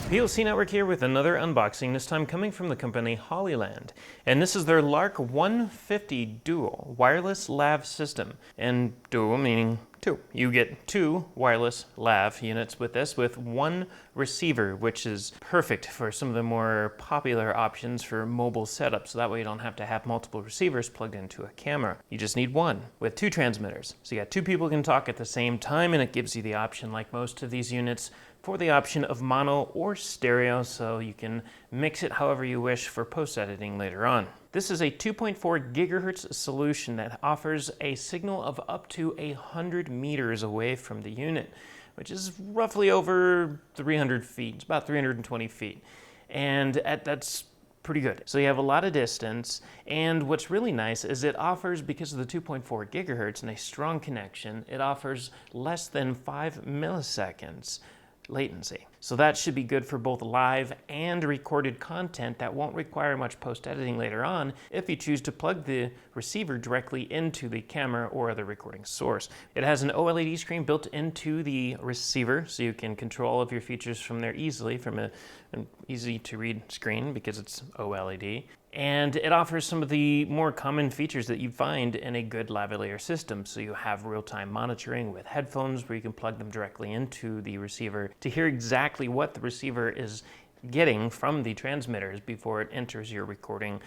PLC Network here with another unboxing, this time coming from the company Hollyland. And this is their Lark 150 Dual Wireless Lav System. And dual meaning two. You get two wireless lav units with this, with one receiver, which is perfect for some of the more popular options for mobile setups. So that way you don't have to have multiple receivers plugged into a camera. You just need one with two transmitters. So you got two people can talk at the same time, and it gives you the option, like most of these units, for the option of mono or stereo, so you can mix it however you wish for post-editing later on. This is a 2.4 gigahertz solution that offers a signal of up to 100 meters away from the unit, which is roughly over 300 feet. It's about 320 feet. And that's pretty good. So you have a lot of distance, and what's really nice is it offers, because of the 2.4 gigahertz and a strong connection, it offers less than 5 milliseconds latency. So that should be good for both live and recorded content that won't require much post-editing later on if you choose to plug the receiver directly into the camera or other recording source. It has an OLED screen built into the receiver, so you can control all of your features from there easily from an easy to read screen because it's OLED. And it offers some of the more common features that you find in a good lavalier system. So you have real-time monitoring with headphones where you can plug them directly into the receiver to hear exactly what the receiver is getting from the transmitters before it enters your recording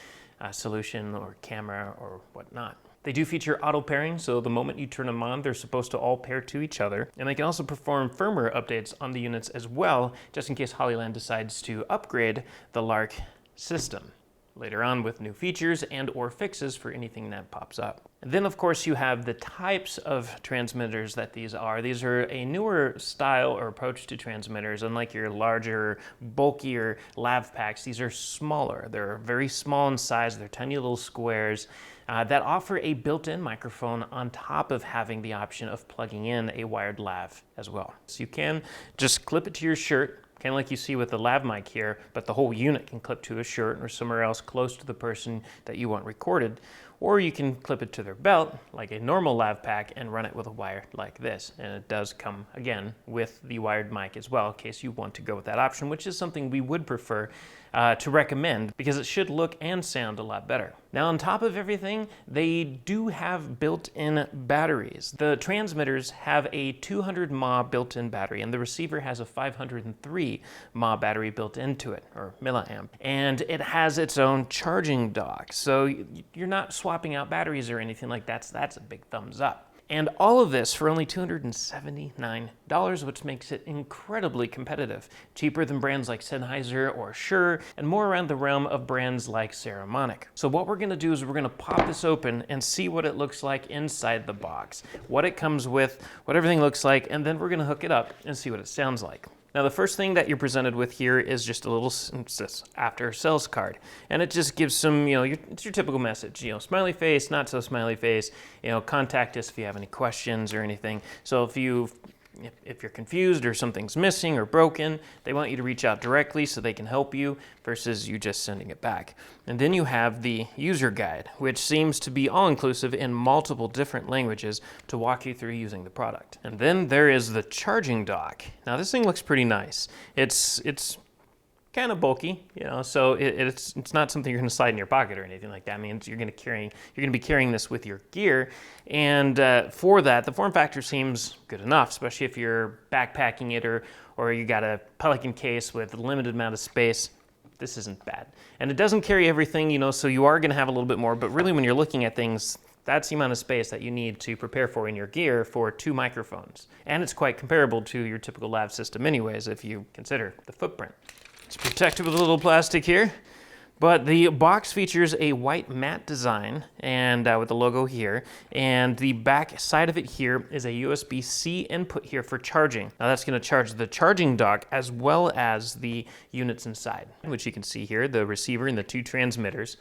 solution or camera or whatnot. They do feature auto pairing, so the moment you turn them on, they're supposed to all pair to each other. And they can also perform firmware updates on the units as well, just in case Hollyland decides to upgrade the Lark system later on with new features and or fixes for anything that pops up. And then of course you have the types of transmitters that these are. These are a newer style or approach to transmitters. Unlike your larger, bulkier lav packs, these are smaller. They're very small in size. They're tiny little squares that offer a built-in microphone on top of having the option of plugging in a wired lav as well. So you can just clip it to your shirt, kind of like you see with the lav mic here, but the whole unit can clip to a shirt or somewhere else close to the person that you want recorded. Or you can clip it to their belt, like a normal lav pack, and run it with a wire like this. And it does come, again, with the wired mic as well, in case you want to go with that option, which is something we would prefer to recommend, because it should look and sound a lot better. Now, on top of everything, they do have built-in batteries. The transmitters have a 200 mAh built-in battery, and the receiver has a 503 mAh battery built into it, or milliamp. And it has its own charging dock, so you're not swapping out batteries or anything like that, so that's a big thumbs up. And all of this for only $279, which makes it incredibly competitive. Cheaper than brands like Sennheiser or Shure, and more around the realm of brands like Saramonic. So what we're gonna do is we're gonna pop this open and see what it looks like inside the box, what it comes with, what everything looks like, and then we're gonna hook it up and see what it sounds like. Now the first thing that you're presented with here is just a little after sales card. And it just gives some, it's your typical message, smiley face, not so smiley face, contact us if you have any questions or anything. So if you're confused or something's missing or broken, they want you to reach out directly so they can help you versus you just sending it back. And then you have the user guide, which seems to be all-inclusive in multiple different languages to walk you through using the product. And then there is the charging dock. Now this thing looks pretty nice. It's kind of bulky, so it's not something you're going to slide in your pocket or anything like that. I mean, you're going to be carrying this with your gear, and for that, the form factor seems good enough, especially if you're backpacking it or you got a Pelican case with a limited amount of space. This isn't bad, and it doesn't carry everything, so you are going to have a little bit more. But really, when you're looking at things, that's the amount of space that you need to prepare for in your gear for two microphones, and it's quite comparable to your typical lav system, anyways, if you consider the footprint. It's protected with a little plastic here, but the box features a white matte design and with the logo here, and the back side of it here is a USB-C input here for charging. Now that's going to charge the charging dock as well as the units inside, which you can see here, the receiver and the two transmitters.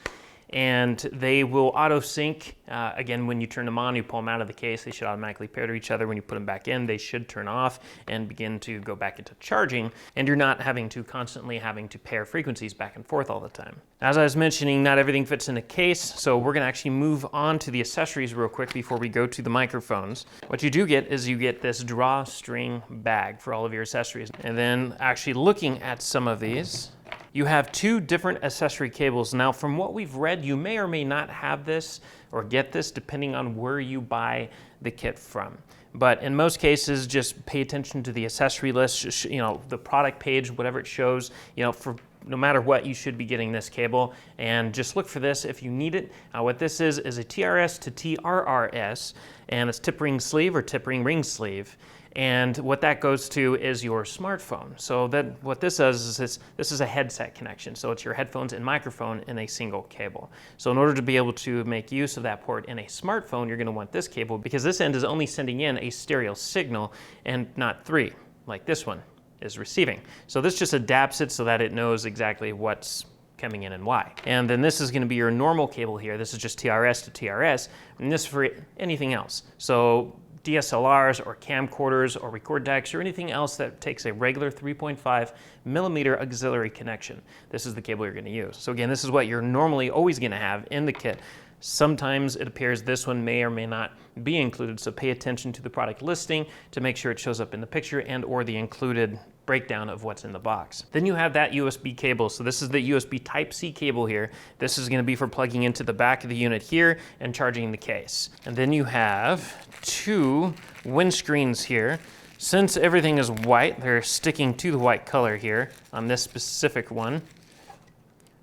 and they will auto sync. Again, when you turn them on, you pull them out of the case, they should automatically pair to each other. When you put them back in, they should turn off and begin to go back into charging, and you're not constantly having to pair frequencies back and forth all the time. As I was mentioning, not everything fits in a case, so we're gonna actually move on to the accessories real quick before we go to the microphones. What you do get is you get this drawstring bag for all of your accessories. And then actually looking at some of these, you have two different accessory cables. Now, from what we've read, you may or may not have this or get this depending on where you buy the kit from. But in most cases, just pay attention to the accessory list, you know, the product page, whatever it shows, you know, for no matter what, you should be getting this cable, and just look for this if you need it. What this is a TRS to TRRS, and it's tip ring sleeve or tip ring ring sleeve. And what that goes to is your smartphone. So that what this does is this is a headset connection. So it's your headphones and microphone in a single cable. So in order to be able to make use of that port in a smartphone, you're gonna want this cable because this end is only sending in a stereo signal and not three, like this one is receiving. So this just adapts it so that it knows exactly what's coming in and why. And then this is gonna be your normal cable here. This is just TRS to TRS, and this is for anything else. So DSLRs or camcorders or record decks or anything else that takes a regular 3.5 millimeter auxiliary connection. This is the cable you're gonna use. So again, this is what you're normally always gonna have in the kit. Sometimes it appears this one may or may not be included, so pay attention to the product listing to make sure it shows up in the picture and or the included breakdown of what's in the box. Then you have that USB cable. So this is the USB Type-C cable here. This is gonna be for plugging into the back of the unit here and charging the case. And then you have two windscreens here. Since everything is white, they're sticking to the white color here on this specific one.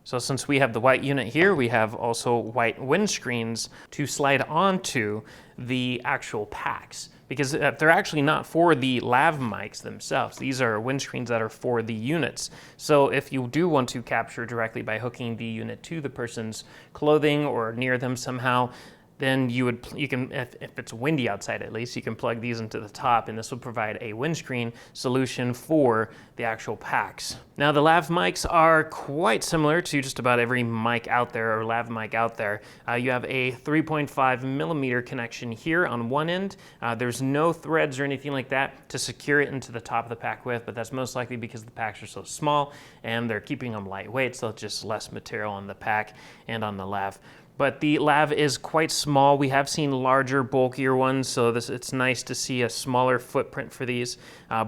So since we have the white unit here, we have also white windscreens to slide onto the actual packs, because they're actually not for the lav mics themselves. These are windscreens that are for the units. So if you do want to capture directly by hooking the unit to the person's clothing or near them somehow, then you can, if it's windy outside at least, you can plug these into the top, and this will provide a windscreen solution for the actual packs. Now the lav mics are quite similar to just about every mic out there or lav mic out there. You have a 3.5 millimeter connection here on one end. There's no threads or anything like that to secure it into the top of the pack with, but that's most likely because the packs are so small and they're keeping them lightweight, so it's just less material on the pack and on the lav. But the lav is quite small. We have seen larger, bulkier ones, so it's nice to see a smaller footprint for these.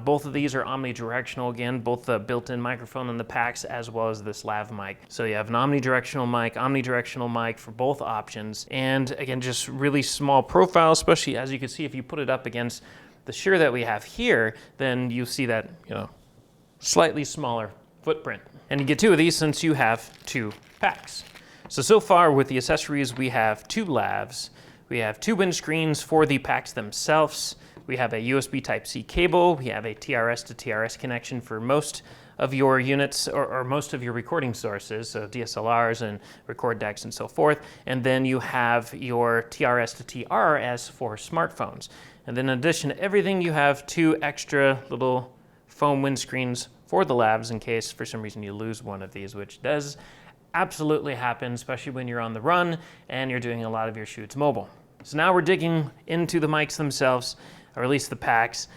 Both of these are omnidirectional again, both the built-in microphone and the packs, as well as this lav mic. So you have an omnidirectional mic for both options. And again, just really small profile, especially as you can see if you put it up against the Shure that we have here, then you see that, you know, slightly smaller footprint. And you get two of these since you have two packs. So far with the accessories, we have two lavs, we have two windscreens for the packs themselves, we have a USB Type-C cable, we have a TRS to TRS connection for most of your units or most of your recording sources, so DSLRs and record decks and so forth, and then you have your TRS to TRRS for smartphones. And then in addition to everything, you have two extra little foam windscreens for the lavs in case for some reason you lose one of these, which does absolutely happen, especially when you're on the run and you're doing a lot of your shoots mobile. So now we're digging into the mics themselves, or at least the packs.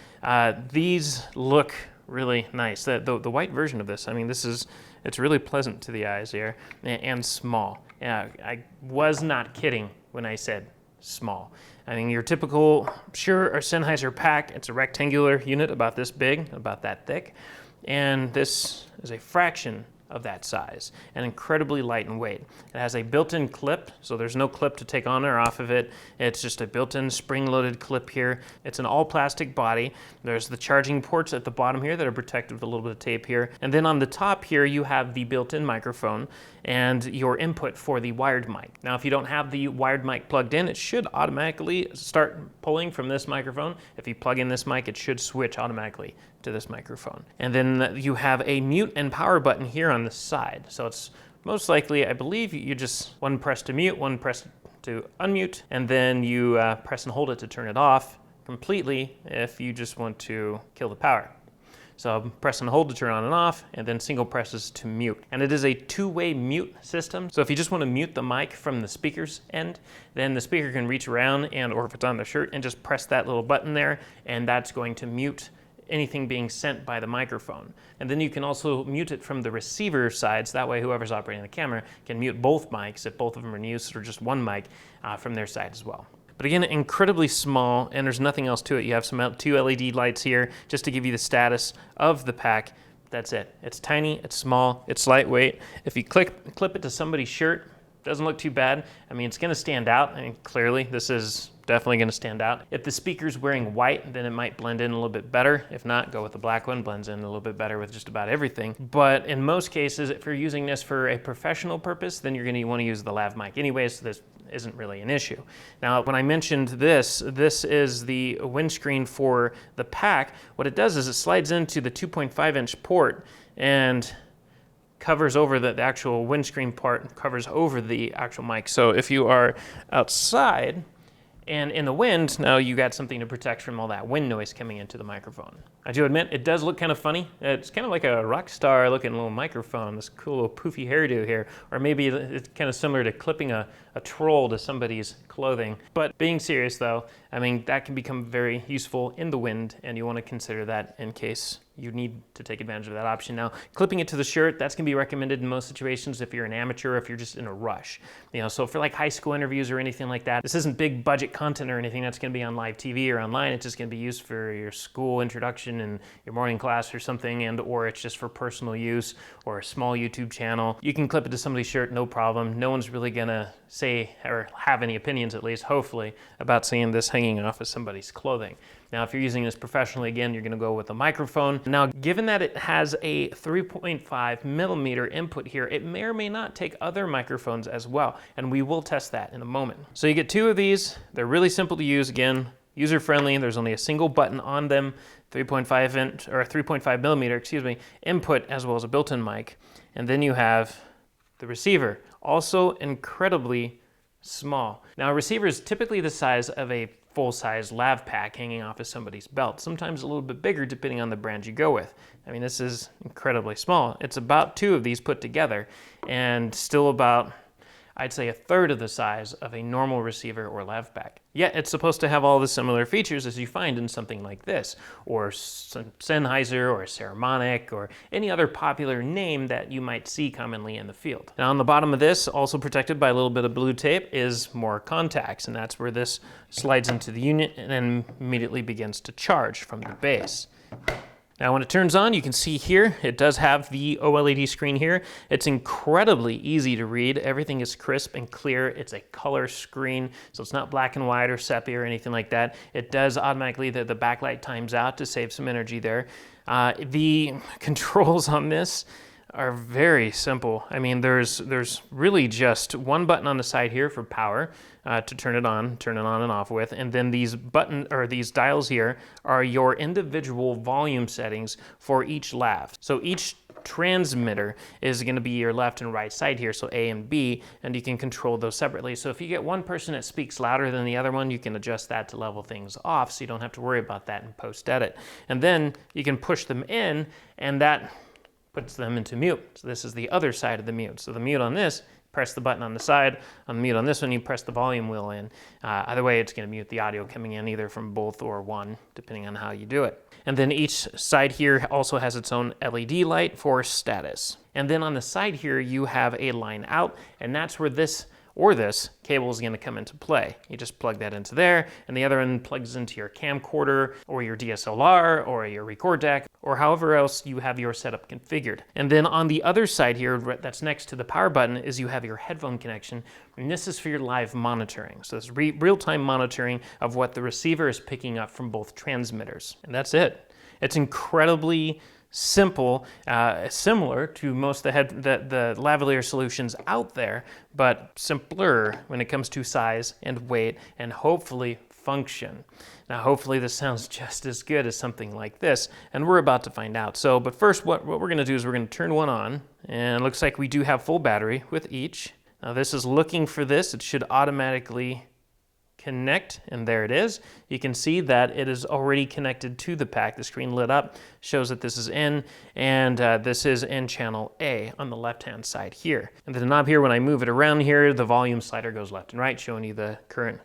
These look really nice. The white version of this, I mean, it's really pleasant to the eyes here and small. I was not kidding when I said small. I mean, your typical Shure or Sennheiser pack, it's a rectangular unit about this big, about that thick, and this is a fraction of that size and incredibly light in weight. It has a built-in clip, so there's no clip to take on or off of it. It's just a built-in spring-loaded clip here. It's an all-plastic body. There's the charging ports at the bottom here that are protected with a little bit of tape here. And then on the top here, you have the built-in microphone and your input for the wired mic. Now, if you don't have the wired mic plugged in, it should automatically start pulling from this microphone. If you plug in this mic, it should switch automatically to this microphone. And then you have a mute and power button here on the side. So it's most likely, I believe, you just one press to mute, one press to unmute, and then you press and hold it to turn it off completely if you just want to kill the power. So press and hold to turn on and off, and then single presses to mute. And it is a two-way mute system. So if you just want to mute the mic from the speaker's end, then the speaker can reach around or if it's on the shirt, and just press that little button there, and that's going to mute anything being sent by the microphone. And then you can also mute it from the receiver side, so that way whoever's operating the camera can mute both mics if both of them are in use, or just one mic from their side as well. But again, incredibly small, and there's nothing else to it. You have two LED lights here just to give you the status of the pack. That's it. It's tiny, it's small, it's lightweight. If you clip it to somebody's shirt, doesn't look too bad. I mean, it's gonna stand out. I mean, clearly this is definitely gonna stand out. If the speaker's wearing white, then it might blend in a little bit better. If not, go with the black one, blends in a little bit better with just about everything. But in most cases, if you're using this for a professional purpose, then you're gonna wanna use the lav mic anyways, so this isn't really an issue. Now, when I mentioned this is the windscreen for the pack. What it does is it slides into the 2.5-inch port and covers over the actual windscreen part, covers over the actual mic. So if you are outside and in the wind, now you got something to protect from all that wind noise coming into the microphone. I do admit, it does look kind of funny. It's kind of like a rock star looking little microphone, this cool little poofy hairdo here. Or maybe it's kind of similar to clipping a troll to somebody's clothing. But being serious though, I mean, that can become very useful in the wind, and you want to consider that in case you need to take advantage of that option. Now, clipping it to the shirt, that's going to be recommended in most situations if you're an amateur or if you're just in a rush. You know, so for like high school interviews or anything like that, this isn't big budget content or anything that's going to be on live TV or online. It's just going to be used for your school introduction and your morning class or something, or it's just for personal use or a small YouTube channel. You can clip it to somebody's shirt, no problem. No one's really going to say or have any opinions, at least hopefully, about seeing this hanging off of somebody's clothing. Now, if you're using this professionally, again, you're going to go with a microphone. Now, given that it has a 3.5 millimeter input here, it may or may not take other microphones as well, and we will test that in a moment. So you get two of these. They're really simple to use. Again, user-friendly. There's only a single button on them, 3.5 millimeter, input, as well as a built-in mic. And then you have the receiver, also incredibly small. Now, a receiver is typically the size of a full-size lav pack hanging off of somebody's belt, sometimes a little bit bigger depending on the brand you go with. I mean, this is incredibly small. It's about two of these put together, and still about, I'd say, a third of the size of a normal receiver or lav pack. Yet it's supposed to have all the similar features as you find in something like this, or Sennheiser, or Ceramonic, or any other popular name that you might see commonly in the field. Now on the bottom of this, also protected by a little bit of blue tape, is more contacts, and that's where this slides into the unit and then immediately begins to charge from the base. Now when it turns on, you can see here, it does have the OLED screen here. It's incredibly easy to read. Everything is crisp and clear. It's a color screen, so it's not black and white or sepia or anything like that. It does automatically, the backlight times out to save some energy there. The controls on this are very simple. I mean, there's really just one button on the side here for power to turn it on and off with, and then these these dials here are your individual volume settings for each lav. So each transmitter is going to be your left and right side here, so A and B, and you can control those separately. So if you get one person that speaks louder than the other one, you can adjust that to level things off, so you don't have to worry about that in post-edit. And then you can push them in, and that puts them into mute. So this is the other side of the mute. So the mute on this, press the button on the side. On the mute on this one, you press the volume wheel in. Either way, it's going to mute the audio coming in either from both or one, depending on how you do it. And then each side here also has its own LED light for status. And then on the side here, you have a line out, and that's where this cable is going to come into play. You just plug that into there, and the other end plugs into your camcorder or your DSLR or your record deck or however else you have your setup configured. And then on the other side here, that's next to the power button, is you have your headphone connection, and this is for your live monitoring. So it's real-time monitoring of what the receiver is picking up from both transmitters. And that's it. It's incredibly simple, similar to most of the lavalier solutions out there, but simpler when it comes to size and weight and hopefully function. Now hopefully this sounds just as good as something like this, and we're about to find out. So, but first what we're going to do is we're going to turn one on, and it looks like we do have full battery with each. Now this is looking for this. It should automatically connect, and there it is. You can see that it is already connected to the pack. The screen lit up, shows that this is in, and this is in channel A on the left-hand side here. And the knob here, when I move it around here, the volume slider goes left and right, showing you the current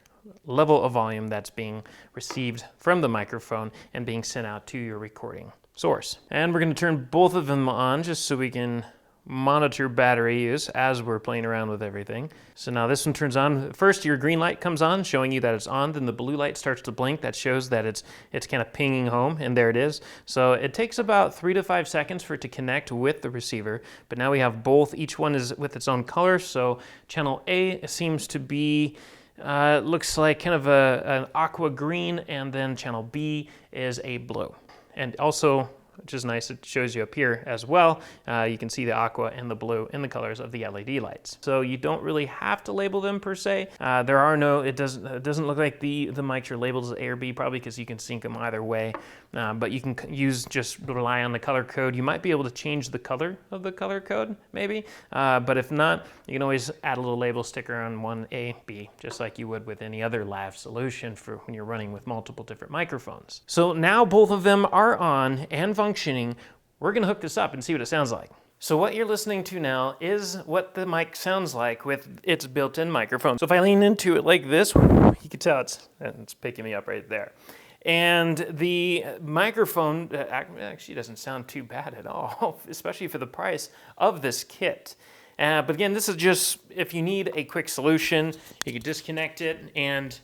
level of volume that's being received from the microphone and being sent out to your recording source. And we're going to turn both of them on just so we can monitor battery use as we're playing around with everything. So now this one turns on. First, your green light comes on, showing you that it's on. Then the blue light starts to blink. That shows that it's kind of pinging home, and there it is. So it takes about 3 to 5 seconds for it to connect with the receiver. But now we have both. Each one is with its own color. So channel A seems to be looks like kind of an aqua green, and then channel B is a blue. And also, which is nice, it shows you up here as well. You can see the aqua and the blue in the colors of the LED lights. So you don't really have to label them per se. There are no, it doesn't look like the mics are labeled as A or B, probably because you can sync them either way. But you can just rely on the color code. You might be able to change the color of the color code, maybe. But if not, you can always add a little label sticker on one A, B, just like you would with any other lav solution for when you're running with multiple different microphones. So now both of them are on and functioning. We're gonna hook this up and see what it sounds like. So what you're listening to now is what the mic sounds like with its built-in microphone. So if I lean into it like this, you can tell it's picking me up right there. And the microphone actually doesn't sound too bad at all, especially for the price of this kit. But again, this is just, if you need a quick solution, you can disconnect it and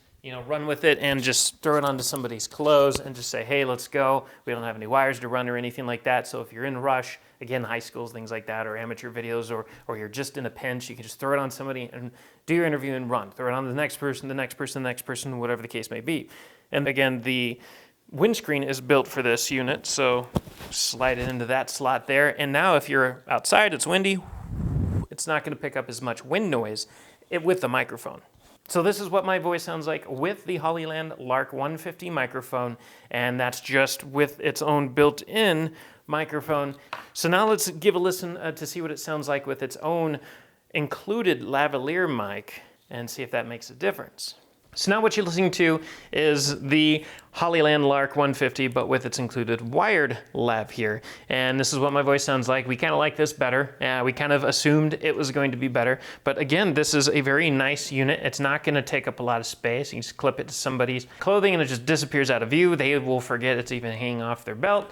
run with it and just throw it onto somebody's clothes and just say, hey, let's go. We don't have any wires to run or anything like that. So if you're in a rush, again, high schools, things like that, or amateur videos, or you're just in a pinch, you can just throw it on somebody and do your interview and run. Throw it on the next person, the next person, the next person, whatever the case may be. And again, the windscreen is built for this unit, so slide it into that slot there. And now if you're outside, it's windy, it's not going to pick up as much wind noise with the microphone. So this is what my voice sounds like with the Hollyland Lark 150 microphone, and that's just with its own built-in microphone. So now let's give a listen to see what it sounds like with its own included lavalier mic and see if that makes a difference. So now what you're listening to is the Hollyland Lark 150, but with its included wired lav here. And this is what my voice sounds like. We kind of like this better. We kind of assumed it was going to be better. But again, this is a very nice unit. It's not going to take up a lot of space. You can just clip it to somebody's clothing and it just disappears out of view. They will forget it's even hanging off their belt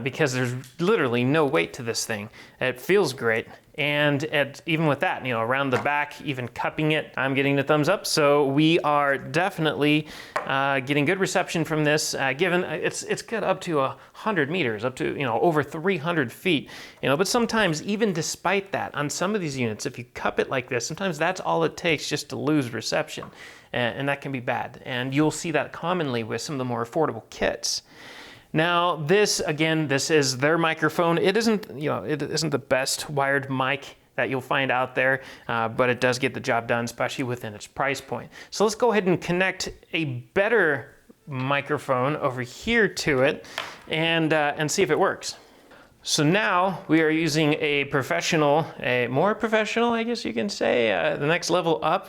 because there's literally no weight to this thing. It feels great. And even with that, around the back, even cupping it, I'm getting the thumbs up. So we are definitely getting good reception from this, given it's got up to 100 meters, up to over 300 feet. But sometimes, even despite that, on some of these units, if you cup it like this, sometimes that's all it takes just to lose reception, and that can be bad. And you'll see that commonly with some of the more affordable kits. Now, this is their microphone. It isn't the best wired mic that you'll find out there, but it does get the job done, especially within its price point. So let's go ahead and connect a better microphone over here to it and see if it works. So now we are using a more professional, I guess you can say, the next level up,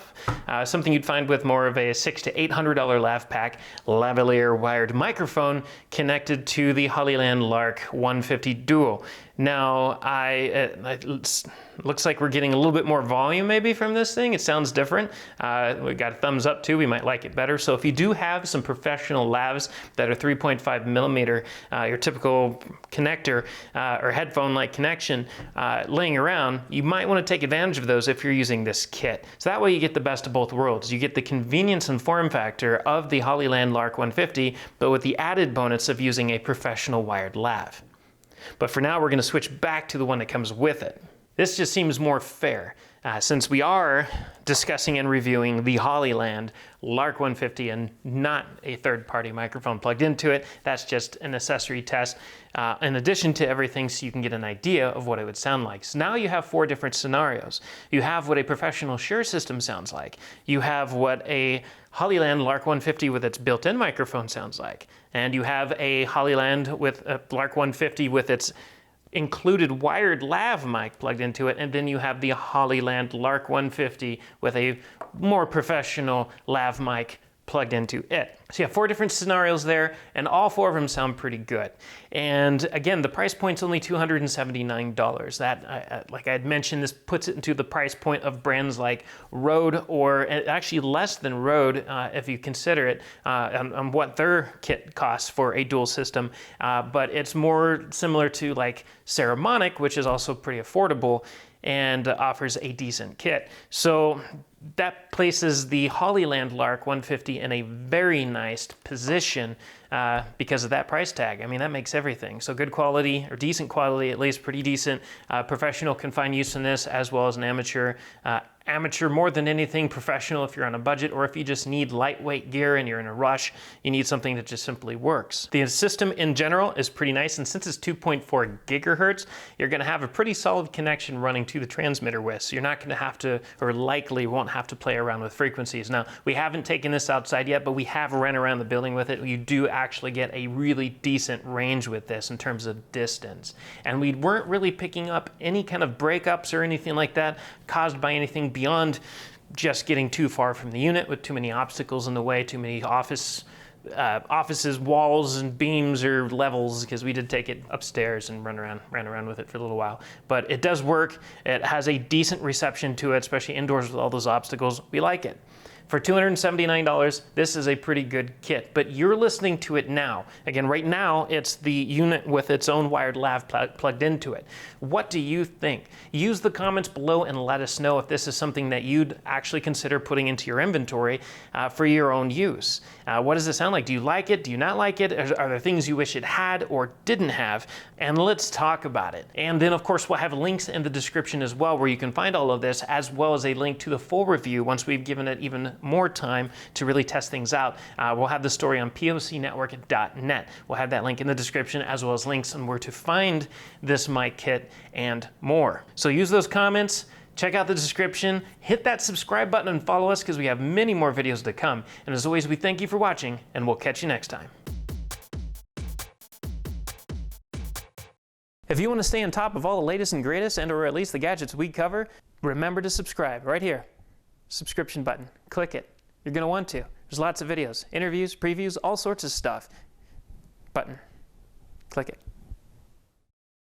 something you'd find with more of a $600 to $800 lav pack lavalier wired microphone connected to the Hollyland Lark 150 Dual. Now, it looks like we're getting a little bit more volume maybe from this thing. It sounds different. We got a thumbs up too. We might like it better. So if you do have some professional lavs that are 3.5 millimeter, your typical connector or headphone-like connection laying around, you might want to take advantage of those if you're using this kit. So that way you get the best of both worlds. You get the convenience and form factor of the Hollyland Lark 150, but with the added bonus of using a professional wired lav. But for now, we're going to switch back to the one that comes with it. This just seems more fair, since we are discussing and reviewing the Hollyland Lark 150 and not a third-party microphone plugged into it. That's just an accessory test, in addition to everything, so you can get an idea of what it would sound like. So now you have 4 different scenarios. You have what a professional Shure system sounds like. You have what a Hollyland Lark 150 with its built-in microphone sounds like. And you have a Hollyland with a Lark 150 with its included wired lav mic plugged into it, and then you have the Hollyland Lark 150 with a more professional lav mic plugged into it. So you have 4 different scenarios there, and all 4 of them sound pretty good. And again, the price point's only $279. That, like I had mentioned, this puts it into the price point of brands like Rode, or actually less than Rode if you consider it on what their kit costs for a dual system. But it's more similar to like Ceramonic, which is also pretty affordable and offers a decent kit. So that places the Hollyland Lark 150 in a very nice position because of that price tag. I mean, that makes everything. So good quality, or decent quality, at least pretty decent. Professional can find use in this, as well as an amateur. Amateur more than anything, professional if you're on a budget, or if you just need lightweight gear and you're in a rush, you need something that just simply works. The system in general is pretty nice, and since it's 2.4 gigahertz, you're gonna have a pretty solid connection running to the transmitter with, so you're not gonna have to, or likely won't have to play around with frequencies. Now, we haven't taken this outside yet, but we have ran around the building with it. You do actually get a really decent range with this in terms of distance. And we weren't really picking up any kind of breakups or anything like that caused by anything beyond just getting too far from the unit with too many obstacles in the way, too many offices, walls and beams or levels, because we did take it upstairs and ran around with it for a little while. But it does work. It has a decent reception to it, especially indoors with all those obstacles. We like it. For $279, this is a pretty good kit, but you're listening to it now. Again, right now, it's the unit with its own wired lav plugged into it. What do you think? Use the comments below and let us know if this is something that you'd actually consider putting into your inventory for your own use. What does it sound like? Do you like it? Do you not like it? Are there things you wish it had or didn't have? And let's talk about it. And then, of course, we'll have links in the description as well where you can find all of this, as well as a link to the full review once we've given it even more time to really test things out. We'll have the story on POCnetwork.net. We'll have that link in the description, as well as links on where to find this mic kit and more. So use those comments, check out the description, hit that subscribe button and follow us, because we have many more videos to come. And as always, we thank you for watching, and we'll catch you next time. If you want to stay on top of all the latest and greatest, and or at least the gadgets we cover, remember to subscribe right here. Subscription button. Click it. You're going to want to. There's lots of videos, interviews, previews, all sorts of stuff. Button. Click it.